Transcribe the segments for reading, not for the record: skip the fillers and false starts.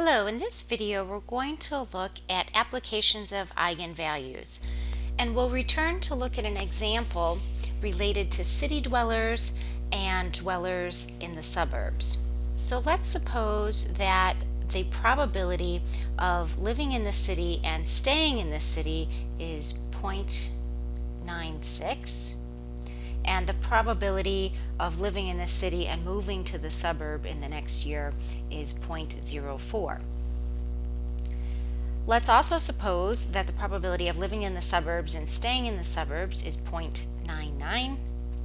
Hello, in this video we're going to look at applications of eigenvalues, and we'll return to look at an example related to city dwellers and dwellers in the suburbs. So let's suppose that the probability of living in the city and staying in the city is 0.96, and the probability of living in the city and moving to the suburb in the next year is 0.04. Let's also suppose that the probability of living in the suburbs and staying in the suburbs is 0.99,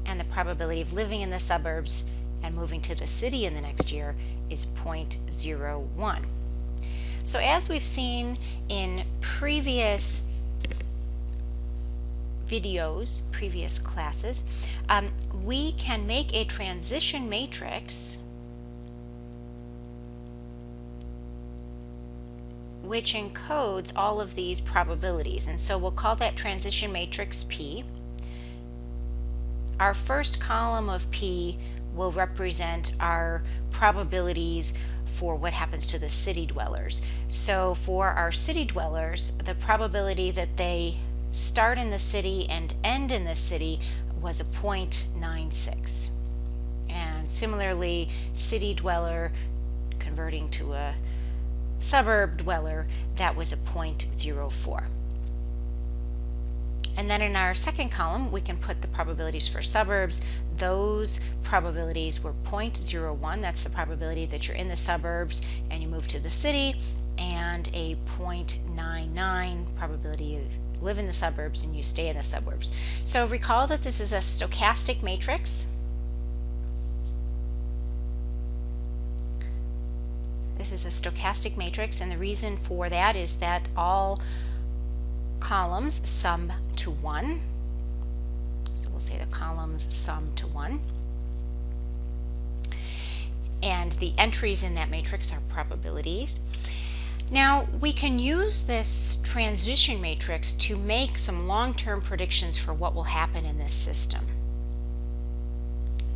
and the probability of living in the suburbs and moving to the city in the next year is 0.01. So as we've seen in previous videos, previous classes, we can make a transition matrix which encodes all of these probabilities, and so we'll call that transition matrix P. Our first column of P will represent our probabilities for what happens to the city dwellers. So for our city dwellers, the probability that they start in the city and end in the city was a 0.96. And similarly, city dweller converting to a suburb dweller, that was a 0.04. And then in our second column, we can put the probabilities for suburbs. Those probabilities were 0.01, that's the probability that you're in the suburbs and you move to the city, and a 0.99 probability you live in the suburbs and you stay in the suburbs. So recall that this is a stochastic matrix. This is a stochastic matrix, and the reason for that is that all columns sum to 1. So we'll say the columns sum to 1. And the entries in that matrix are probabilities. Now we can use this transition matrix to make some long-term predictions for what will happen in this system.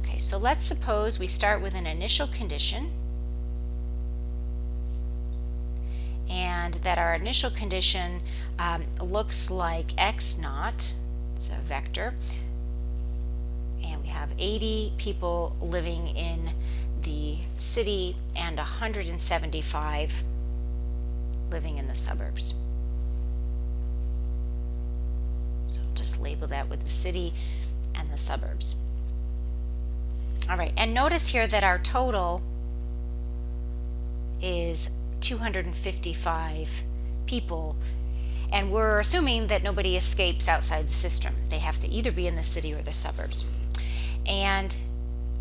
Okay, so let's suppose we start with an initial condition, and that our initial condition looks like x naught, it's a vector, and we have 80 people living in the city and 175 living in the suburbs. So I'll just label that with the city and the suburbs. All right, and notice here that our total is 255 people, and we're assuming that nobody escapes outside the system. They have to either be in the city or the suburbs. And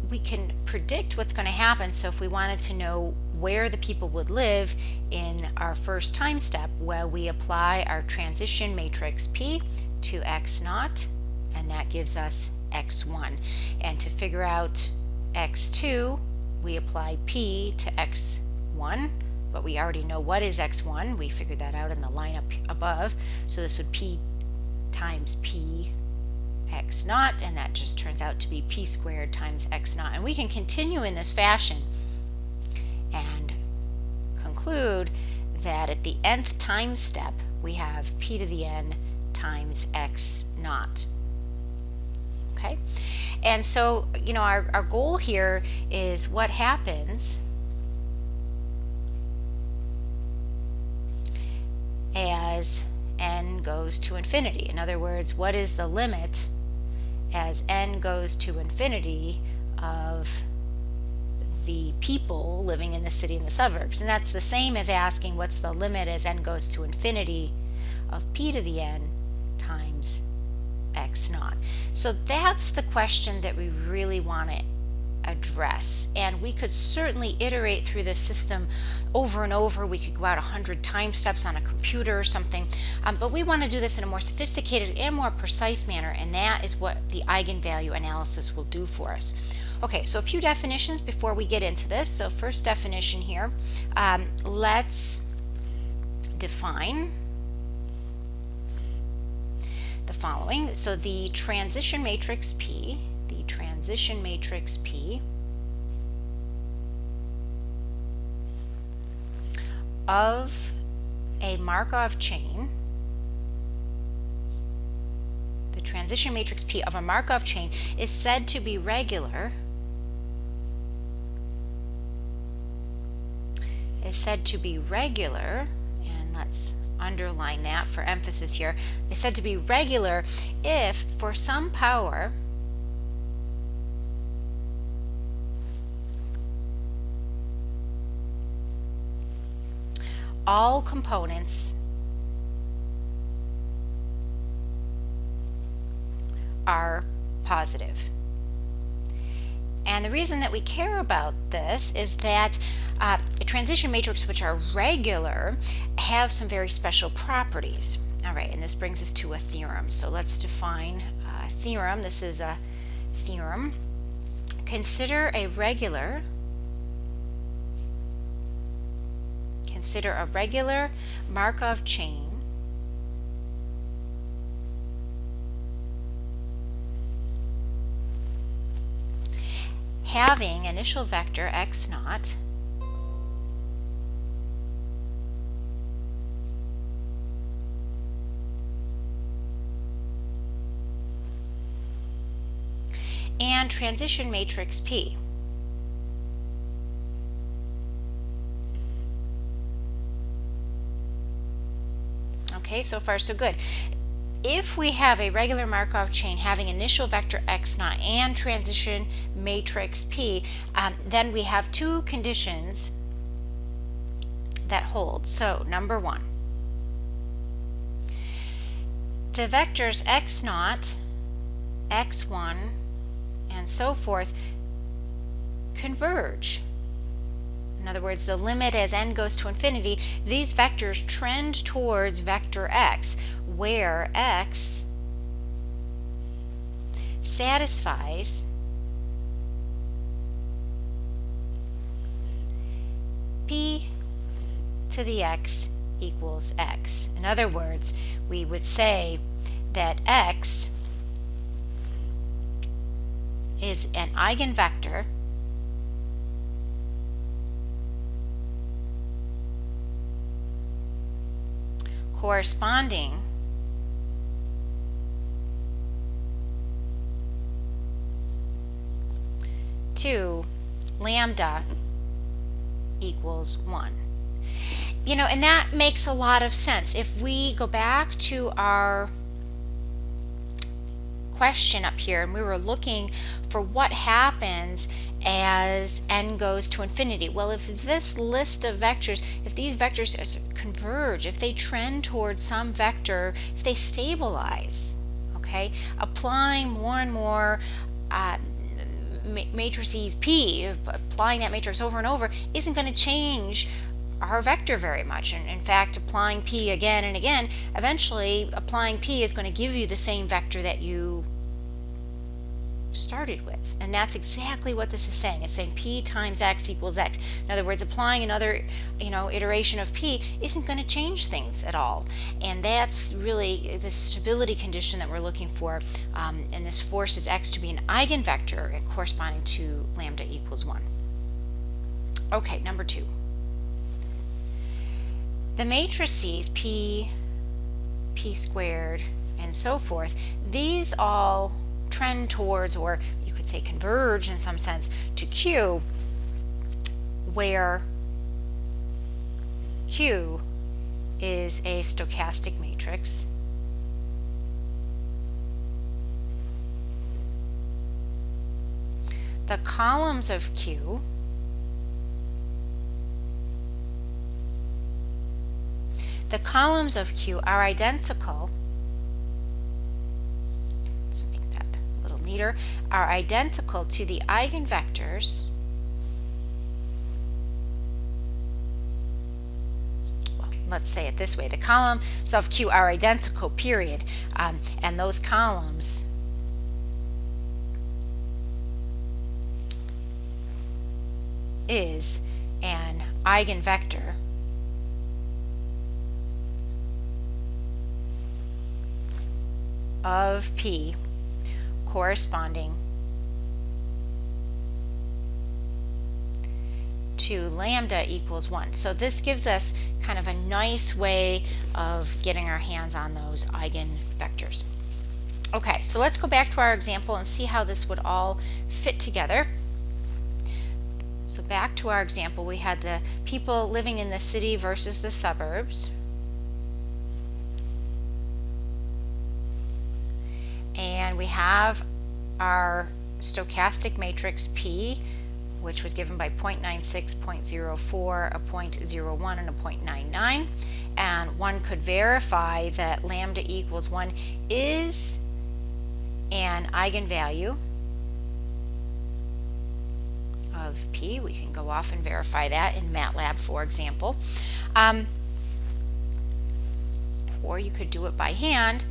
we can predict what's going to happen. So if we wanted to know where the people would live in our first time step, well, we apply our transition matrix P to x naught, and that gives us x1. And to figure out x2, we apply P to x1, but we already know what is x1. We figured that out in the line up above. So this would P times P x naught, and that just turns out to be P squared times x naught. And we can continue in this fashion and conclude that at the nth time step we have P to the n times x naught. Okay, and so our goal here is what happens as n goes to infinity. In other words, what is the limit as n goes to infinity of the people living in the city and the suburbs? And that's the same as asking what's the limit as n goes to infinity of P to the n times x naught. So that's the question that we really want to address, and we could certainly iterate through this system over and over. We could go out 100 time steps on a computer or something, but we want to do this in a more sophisticated and more precise manner, and that is what the eigenvalue analysis will do for us. Okay, so a few definitions before we get into this. So first definition here, let's define the following. So the transition matrix P of a Markov chain, the transition matrix P of a Markov chain is said to be regular, and let's underline that for emphasis here, is said to be regular if for some power all components are positive. And the reason that we care about this is that transition matrices which are regular have some very special properties. All right, and this brings us to a theorem. So let's define a theorem. This is a theorem. Consider a regular Markov chain having initial vector x naught and transition matrix P. Okay, so far so good. If we have a regular Markov chain having initial vector x naught and transition matrix P, then we have two conditions that hold. So number one, the vectors x naught, x1, and so forth converge. In other words, the limit as n goes to infinity, these vectors trend towards vector x, where x satisfies p to the x equals x. In other words, we would say that x is an eigenvector corresponding to lambda equals 1. You know, and that makes a lot of sense. If we go back to our question up here and we were looking for what happens as n goes to infinity. Well, if this list of vectors, if these vectors converge, if they trend towards some vector, if they stabilize, okay, applying more and more matrices P, applying that matrix over and over isn't going to change our vector very much. And in fact, applying P again and again, eventually applying P is going to give you the same vector that you started with. And that's exactly what this is saying. It's saying P times x equals x. In other words, applying another iteration of P isn't going to change things at all. And that's really the stability condition that we're looking for, and this forces x to be an eigenvector corresponding to lambda equals 1. Okay, number 2. The matrices P, P squared, and so forth, these all trend towards, or you could say converge in some sense, to Q, where Q is a stochastic matrix the columns of Q are identical. Let's make that a little neater. Are identical to the eigenvectors. Well, let's say it this way: the columns of Q are identical, period, and those columns is an eigenvector of P corresponding to lambda equals 1. So this gives us kind of a nice way of getting our hands on those eigenvectors. Okay, so let's go back to our example and see how this would all fit together. So back to our example, we had the people living in the city versus the suburbs. And we have our stochastic matrix P, which was given by 0.96, 0.04, a 0.01, and a 0.99. And one could verify that lambda equals 1 is an eigenvalue of P. We can go off and verify that in MATLAB, for example. Or you could do it by hand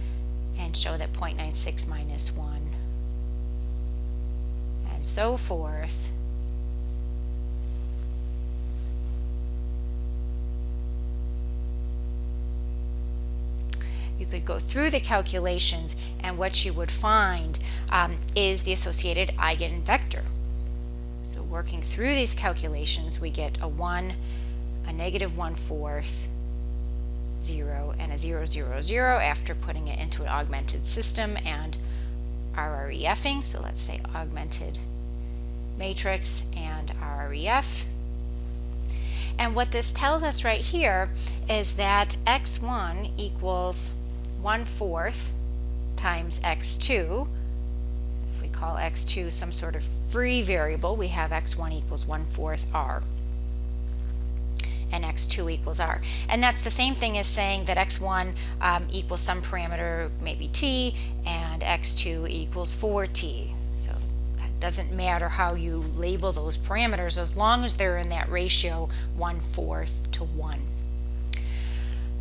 and show that 0.96 minus 1 and so forth you could go through the calculations, and what you would find is the associated eigenvector. So working through these calculations, we get a 1, a negative 1/4, 0, and a 0, 0, 0 after putting it into an augmented system and RREFing. So let's say augmented matrix and RREF. And what this tells us right here is that x1 equals 1/4 times x2. If we call x2 some sort of free variable, we have x1 equals 1/4 r. And x2 equals r. And that's the same thing as saying that x1 equals some parameter, maybe t, and x2 equals 4t. So it doesn't matter how you label those parameters as long as they're in that ratio 1/4 to 1.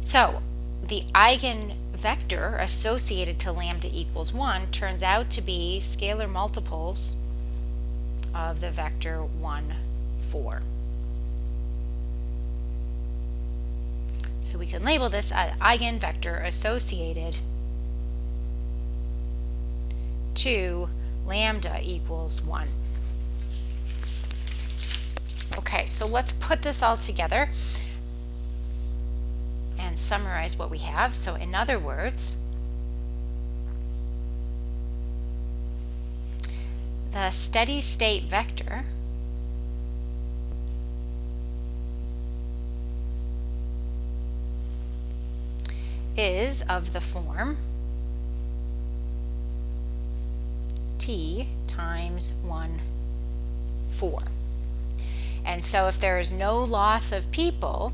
So the eigenvector associated to lambda equals 1 turns out to be scalar multiples of the vector 1, 4. So we can label this an eigenvector associated to lambda equals 1. Okay, so let's put this all together and summarize what we have. So in other words, the steady state vector is of the form t times 1, 4. And so if there is no loss of people,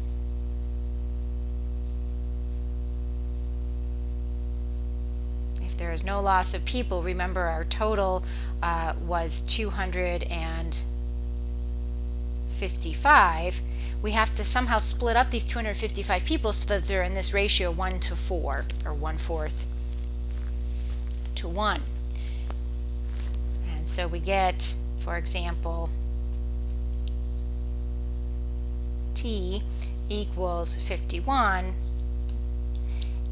remember our total was 255. We have to somehow split up these 255 people so that they're in this ratio 1 to 4, or 1/4 to 1. And so we get, for example, t equals 51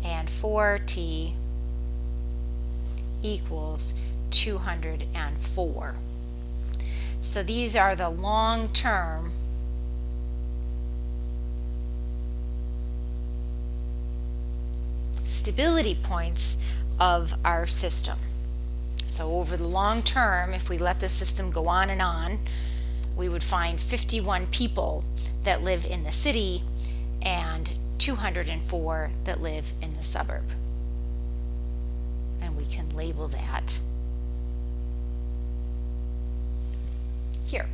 and 4t equals 204. So these are the long-term stability points of our system. So over the long term, if we let the system go on and on, we would find 51 people that live in the city and 204 that live in the suburb. And we can label that here.